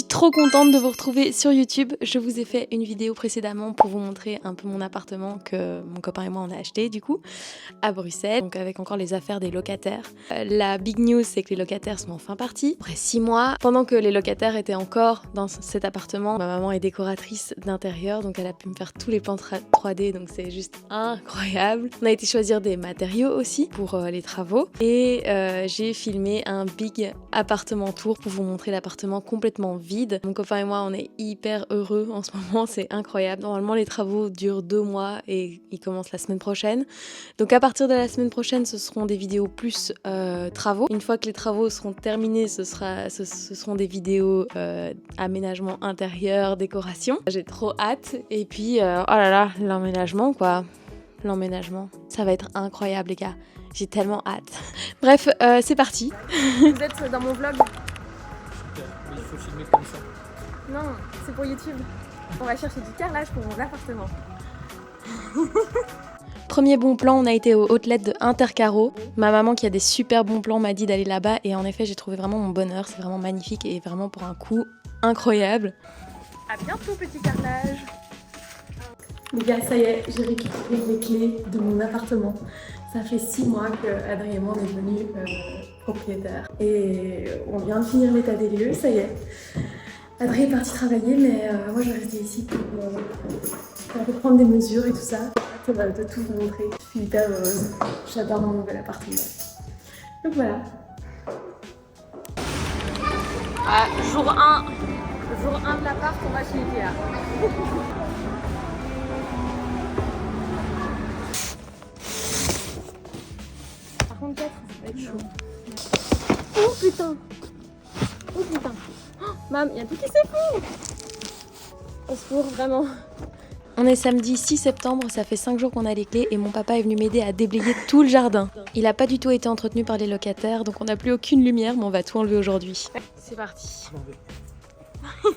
suis trop contente de vous retrouver sur YouTube. Je vous ai fait une vidéo précédemment pour vous montrer un peu mon appartement que mon copain et moi on a acheté du coup à Bruxelles, donc avec encore les affaires des locataires. La big news, c'est que les locataires sont enfin partis après 6 mois. Pendant que les locataires étaient encore dans cet appartement, ma maman est décoratrice d'intérieur, donc elle a pu me faire tous les plans 3D, donc c'est juste incroyable. On a été choisir des matériaux aussi pour les travaux et j'ai filmé un big appartement tour pour vous montrer l'appartement complètement vide. Mon copain et moi on est hyper heureux en ce moment, c'est incroyable. Normalement les travaux durent 2 mois et ils commencent la semaine prochaine. Donc à partir de la semaine prochaine ce seront des vidéos plus travaux. Une fois que les travaux seront terminés ce seront des vidéos aménagement intérieur, décoration. J'ai trop hâte et puis oh là là, l'emménagement quoi. L'emménagement, ça va être incroyable les gars. J'ai tellement hâte. Bref, c'est parti. Vous êtes dans mon vlog. Super, mais il faut filmer comme ça. Non, c'est pour YouTube. On va chercher du carrelage pour mon appartement. Premier bon plan, on a été au outlet de Intercaro. Ma maman qui a des super bons plans m'a dit d'aller là-bas et en effet j'ai trouvé vraiment mon bonheur. C'est vraiment magnifique et vraiment pour un coût incroyable. À bientôt petit carrelage. Les gars, ça y est, j'ai récupéré les clés de mon appartement. Ça fait 6 mois que Adrien et moi on est devenus propriétaires. Et on vient de finir l'état des lieux, ça y est. Adrien est parti travailler, mais moi je vais rester ici pour prendre des mesures et tout ça. Ça va de tout vous montrer. Je suis hyper heureuse. J'adore mon nouvel appartement. Donc voilà. Jour 1 de l'appart, on va chez Ikea. Par contre, 4, ça va être chaud. Oh putain! Oh putain! Oh, mam, il y a tout qui s'effondre! Au secours, vraiment. On est samedi 6 septembre, ça fait 5 jours qu'on a les clés et mon papa est venu m'aider à déblayer tout le jardin. Il n'a pas du tout été entretenu par les locataires, donc on n'a plus aucune lumière, mais on va tout enlever aujourd'hui. C'est parti. Oh,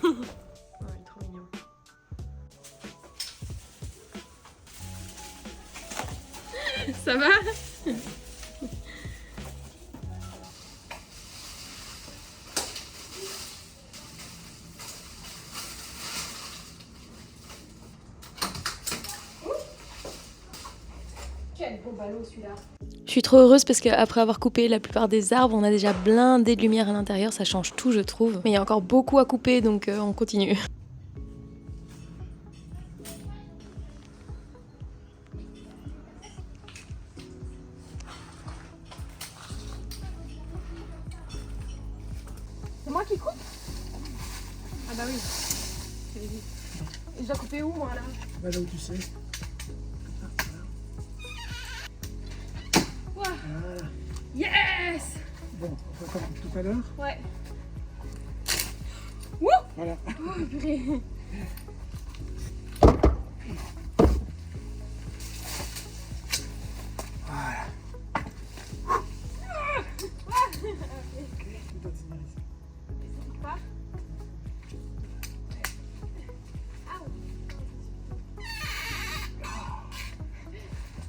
il est trop mignon. Ça va? Quel beau ballot celui-là. Je suis trop heureuse parce qu'après avoir coupé la plupart des arbres, on a déjà blindé de lumière à l'intérieur, ça change tout je trouve. Mais il y a encore beaucoup à couper donc on continue. C'est moi qui coupe? Ah bah oui. Et je dois couper où moi là? Va là où tu sais. Ouah. Voilà. Yes! Bon, on va comme tout à l'heure. Ouais. Wouh! Voilà. Oh purée. Voilà. Pas?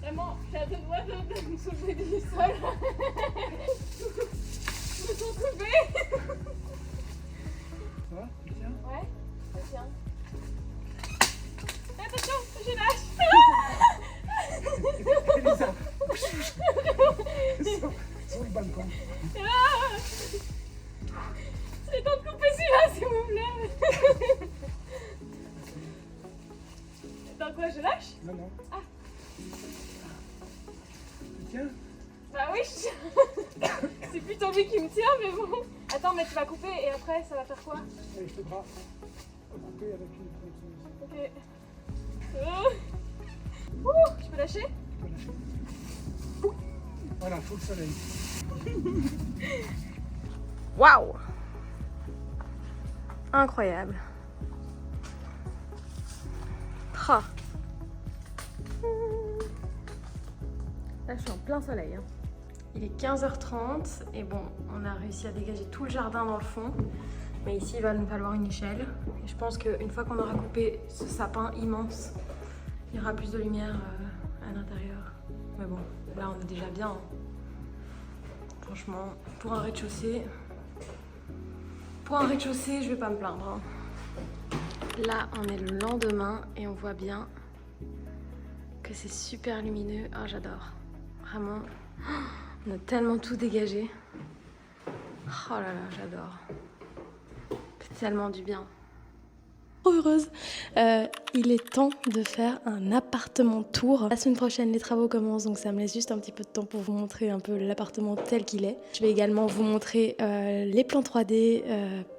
Vraiment, j'ai à deux doigts de me soulever du sol. Je me sens coupée. Ça va? Tu tiens? Ouais, ça tient. Attention, je lâche. Elisa. Sur le balcon. Ah, c'est le temps de couper celui-là, s'il vous plaît. Dans quoi, je lâche? Non, non. Ah. Tu tiens? Bah oui, je tiens. C'est plutôt lui qui me tient, mais bon. Attends, mais tu vas couper et après, ça va faire quoi? Avec le bras. Couper avec une Ok. Ouh, je peux lâcher? Tu peux lâcher. Voilà, faut le soleil. Waouh! Incroyable. Ah. Là, je suis en plein soleil. Hein. Il est 15h30 et bon, on a réussi à dégager tout le jardin dans le fond. Mais ici, il va nous falloir une échelle. Et je pense qu'une fois qu'on aura coupé ce sapin immense, il y aura plus de lumière à l'intérieur. Mais bon, là, on est déjà bien. Hein. Franchement, pour un rez-de-chaussée, Pour un rez-de-chaussée, je vais pas me plaindre. Hein. Là, on est le lendemain et on voit bien que c'est super lumineux. Ah, j'adore. Vraiment, on a tellement tout dégagé. Oh là là, j'adore. C'est tellement du bien. Trop heureuse. Il est temps de faire un appartement tour. La semaine prochaine, les travaux commencent, donc ça me laisse juste un petit peu de temps pour vous montrer un peu l'appartement tel qu'il est. Je vais également vous montrer les plans 3D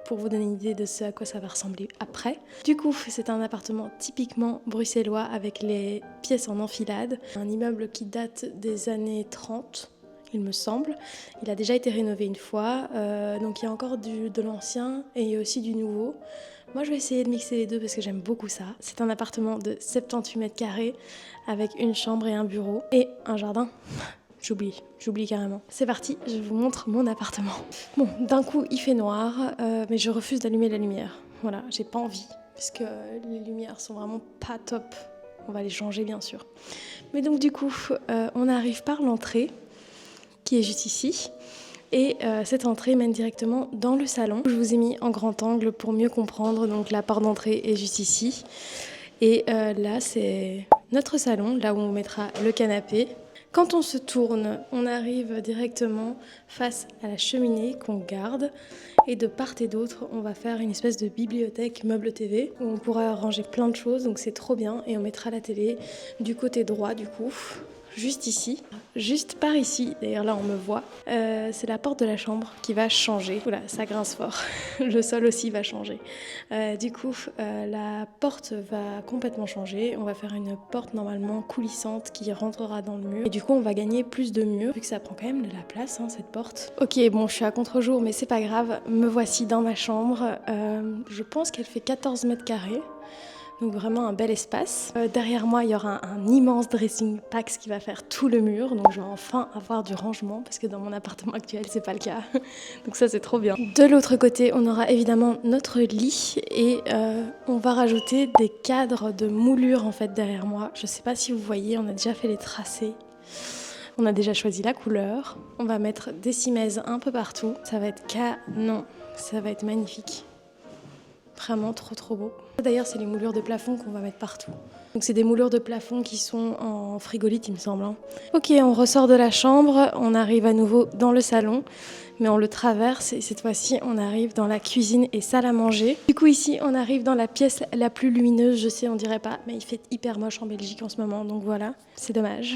pour vous donner une idée de ce à quoi ça va ressembler après. Du coup, c'est un appartement typiquement bruxellois avec les pièces en enfilade. Un immeuble qui date des années 30. Il me semble. Il a déjà été rénové une fois, donc il y a encore de l'ancien et il y a aussi du nouveau. Moi, je vais essayer de mixer les deux parce que j'aime beaucoup ça. C'est un appartement de 78 mètres carrés avec une chambre et un bureau et un jardin. J'oublie carrément. C'est parti, je vous montre mon appartement. Bon, d'un coup, il fait noir, mais je refuse d'allumer la lumière. Voilà, j'ai pas envie parce que les lumières sont vraiment pas top. On va les changer, bien sûr. Mais donc, du coup, on arrive par l'entrée qui est juste ici. Et cette entrée mène directement dans le salon. Je vous ai mis en grand angle pour mieux comprendre. Donc la porte d'entrée est juste ici. Et là, c'est notre salon, là où on mettra le canapé. Quand on se tourne, on arrive directement face à la cheminée qu'on garde. Et de part et d'autre, on va faire une espèce de bibliothèque meuble TV où on pourra ranger plein de choses. Donc c'est trop bien. Et on mettra la télé du côté droit du coup. Juste ici, juste par ici, d'ailleurs là on me voit, c'est la porte de la chambre qui va changer. Oula, ça grince fort, le sol aussi va changer. Du coup, la porte va complètement changer, on va faire une porte normalement coulissante qui rentrera dans le mur. Et du coup on va gagner plus de murs, vu que ça prend quand même de la place hein, cette porte. Ok, bon je suis à contre-jour mais c'est pas grave, me voici dans ma chambre. Je pense qu'elle fait 14 mètres carrés. Donc vraiment un bel espace. Derrière moi, il y aura un immense dressing pack qui va faire tout le mur. Donc je vais enfin avoir du rangement parce que dans mon appartement actuel, c'est pas le cas. Donc ça, c'est trop bien. De l'autre côté, on aura évidemment notre lit et on va rajouter des cadres de moulure en fait derrière moi. Je sais pas si vous voyez, on a déjà fait les tracés. On a déjà choisi la couleur. On va mettre des cimaises un peu partout. Ça va être canon. Ça va être magnifique. Vraiment trop beau. D'ailleurs, c'est les moulures de plafond qu'on va mettre partout. Donc c'est des moulures de plafond qui sont en frigolite, il me semble. Hein. Ok, on ressort de la chambre, on arrive à nouveau dans le salon, mais on le traverse et cette fois-ci, on arrive dans la cuisine et salle à manger. Du coup, ici, on arrive dans la pièce la plus lumineuse, je sais, on dirait pas, mais il fait hyper moche en Belgique en ce moment, donc voilà, c'est dommage.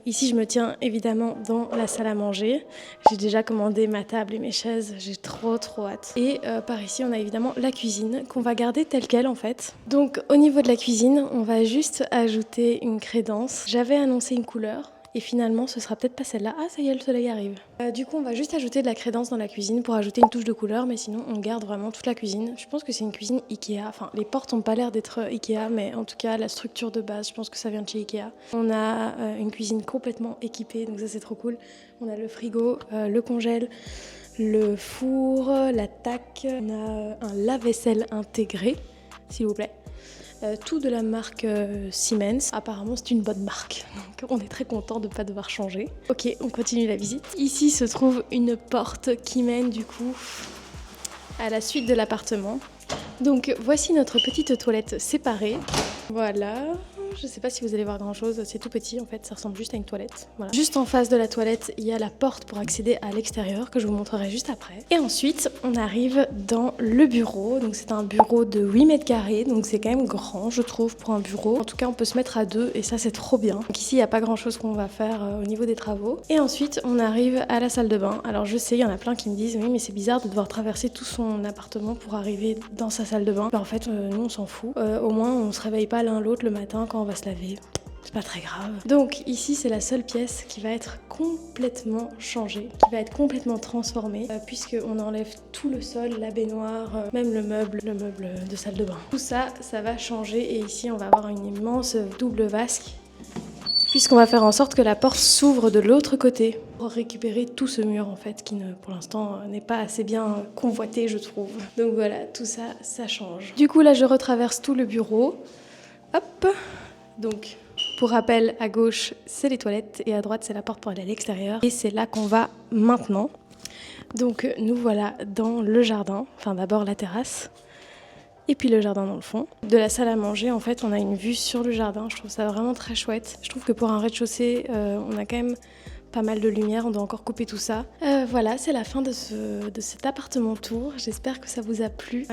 Ici, je me tiens évidemment dans la salle à manger. J'ai déjà commandé ma table et mes chaises, j'ai trop hâte. Et par ici, on a évidemment la cuisine qu'on va garder telle quelle en fait. Donc au niveau de la cuisine, on va juste ajouter une crédence. J'avais annoncé une couleur. Et finalement, ce sera peut-être pas celle-là. Ah, ça y est, le soleil arrive. Du coup, on va juste ajouter de la crédence dans la cuisine pour ajouter une touche de couleur, mais sinon, on garde vraiment toute la cuisine. Je pense que c'est une cuisine Ikea. Enfin, les portes n'ont pas l'air d'être Ikea, mais en tout cas, la structure de base, je pense que ça vient de chez Ikea. On a une cuisine complètement équipée, donc ça, c'est trop cool. On a le frigo, le congèle, le four, la taque. On a un lave-vaisselle intégré, s'il vous plaît. Tout de la marque Siemens. Apparemment, c'est une bonne marque. Donc, on est très content de ne pas devoir changer. Ok, on continue la visite. Ici se trouve une porte qui mène du coup à la suite de l'appartement. Donc, voici notre petite toilette séparée. Voilà. Je sais pas si vous allez voir grand chose, c'est tout petit en fait, ça ressemble juste à une toilette. Voilà. Juste en face de la toilette, il y a la porte pour accéder à l'extérieur que je vous montrerai juste après. Et ensuite, on arrive dans le bureau. Donc c'est un bureau de 8 mètres carrés, donc c'est quand même grand je trouve pour un bureau. En tout cas, on peut se mettre à deux et ça c'est trop bien. Donc ici, il n'y a pas grand chose qu'on va faire au niveau des travaux. Et ensuite, on arrive à la salle de bain. Alors je sais, il y en a plein qui me disent oui mais c'est bizarre de devoir traverser tout son appartement pour arriver dans sa salle de bain. Mais en fait, nous on s'en fout. Au moins, on se réveille pas l'un l'autre le matin quand on va se laver. C'est pas très grave. Donc ici c'est la seule pièce qui va être complètement changée, qui va être complètement transformée, puisqu'on enlève tout le sol, la baignoire, même le meuble de salle de bain. Tout ça, ça va changer et ici on va avoir une immense double vasque, puisqu'on va faire en sorte que la porte s'ouvre de l'autre côté pour récupérer tout ce mur en fait qui pour l'instant n'est pas assez bien convoité je trouve. Donc voilà, tout ça, ça change. Du coup là je retraverse tout le bureau. Hop, donc pour rappel, à gauche c'est les toilettes et à droite c'est la porte pour aller à l'extérieur. Et c'est là qu'on va maintenant. Donc nous voilà dans le jardin, enfin d'abord la terrasse et puis le jardin dans le fond. De la salle à manger, en fait, on a une vue sur le jardin, je trouve ça vraiment très chouette. Je trouve que pour un rez-de-chaussée, on a quand même pas mal de lumière, on doit encore couper tout ça. Voilà, c'est la fin de cet appartement tour. J'espère que ça vous a plu.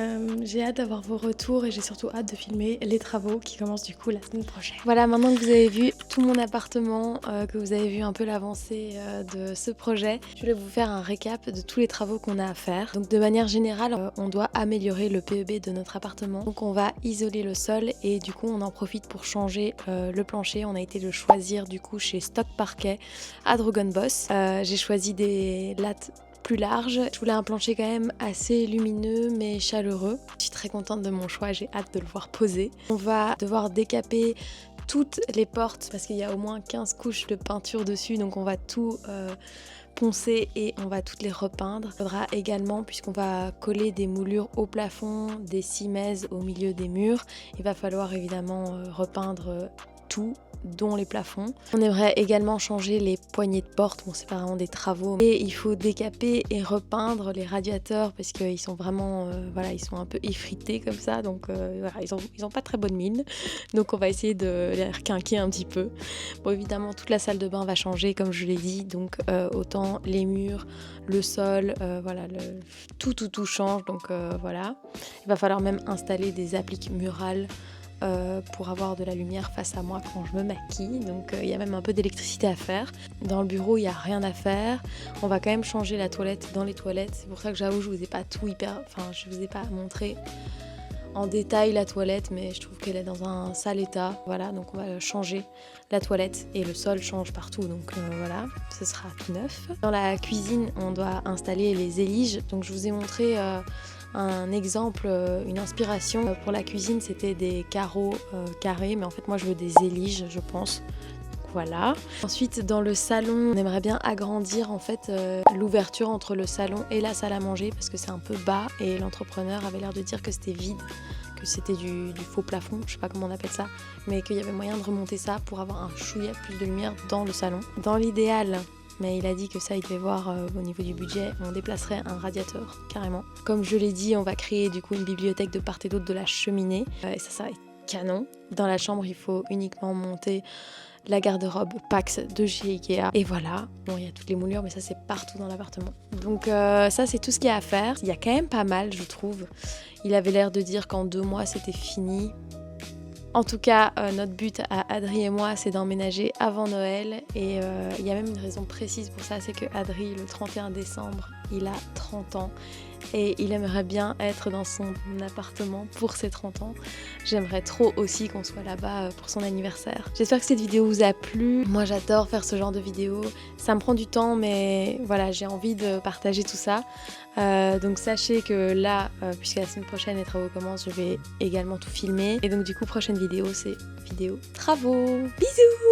J'ai hâte d'avoir vos retours et j'ai surtout hâte de filmer les travaux qui commencent du coup la semaine prochaine. Voilà, maintenant que vous avez vu tout mon appartement, que vous avez vu un peu l'avancée de ce projet, je voulais vous faire un récap de tous les travaux qu'on a à faire. Donc de manière générale, on doit améliorer le PEB de notre appartement. Donc on va isoler le sol et du coup on en profite pour changer le plancher. On a été le choisir du coup chez Stock Parquet à Drogon Boss. J'ai choisi des lattes plus larges. Je voulais un plancher quand même assez lumineux mais chaleureux. Je suis très contente de mon choix, j'ai hâte de le voir poser. On va devoir décaper toutes les portes parce qu'il y a au moins 15 couches de peinture dessus, donc on va tout poncer et on va toutes les repeindre. Il faudra également, puisqu'on va coller des moulures au plafond, des cimaises au milieu des murs, il va falloir évidemment repeindre tout, dont les plafonds. On aimerait également changer les poignées de porte, bon c'est pas vraiment des travaux, et il faut décaper et repeindre les radiateurs parce qu'ils sont vraiment, voilà, ils sont un peu effrités comme ça, donc voilà, ils ont pas très bonne mine, donc on va essayer de les requinquer un petit peu. Bon évidemment toute la salle de bain va changer comme je l'ai dit, donc autant les murs, le sol, voilà, tout change, donc voilà. Il va falloir même installer des appliques murales pour avoir de la lumière face à moi quand je me maquille, donc il y a même un peu d'électricité à faire. Dans le bureau il n'y a rien à faire, on va quand même changer la toilette dans les toilettes, c'est pour ça que j'avoue je vous ai pas tout je vous ai pas montré en détail la toilette, mais je trouve qu'elle est dans un sale état, voilà, donc on va changer la toilette et le sol change partout, donc voilà, ce sera tout neuf. Dans la cuisine on doit installer les éliges, donc je vous ai montré un exemple, une inspiration pour la cuisine, c'était des carreaux carrés, mais en fait moi je veux des éliges je pense. Voilà. Ensuite dans le salon, on aimerait bien agrandir en fait l'ouverture entre le salon et la salle à manger parce que c'est un peu bas et l'entrepreneur avait l'air de dire que c'était vide, que c'était du faux plafond, je sais pas comment on appelle ça, mais qu'il y avait moyen de remonter ça pour avoir un chouïa plus de lumière dans le salon. Dans l'idéal, mais il a dit que ça il devait voir au niveau du budget, on déplacerait un radiateur carrément. Comme je l'ai dit, on va créer du coup une bibliothèque de part et d'autre de la cheminée et ça va être canon. Dans la chambre il faut uniquement monter la garde-robe Pax de chez Ikea et voilà, bon il y a toutes les moulures mais ça c'est partout dans l'appartement. Donc ça c'est tout ce qu'il y a à faire. Il y a quand même pas mal je trouve. Il avait l'air de dire qu'en 2 mois c'était fini. En tout cas, notre but à Adri et moi, c'est d'emménager avant Noël. Et il y a même une raison précise pour ça, c'est que Adri, le 31 décembre, il a 30 ans. Et il aimerait bien être dans son appartement pour ses 30 ans. J'aimerais trop aussi qu'on soit là-bas pour son anniversaire. J'espère que cette vidéo vous a plu. Moi, j'adore faire ce genre de vidéos. Ça me prend du temps, mais voilà, j'ai envie de partager tout ça. Donc sachez que là, puisque la semaine prochaine les travaux commencent, je vais également tout filmer. Et donc du coup, prochaine vidéo, c'est vidéo travaux. Bisous!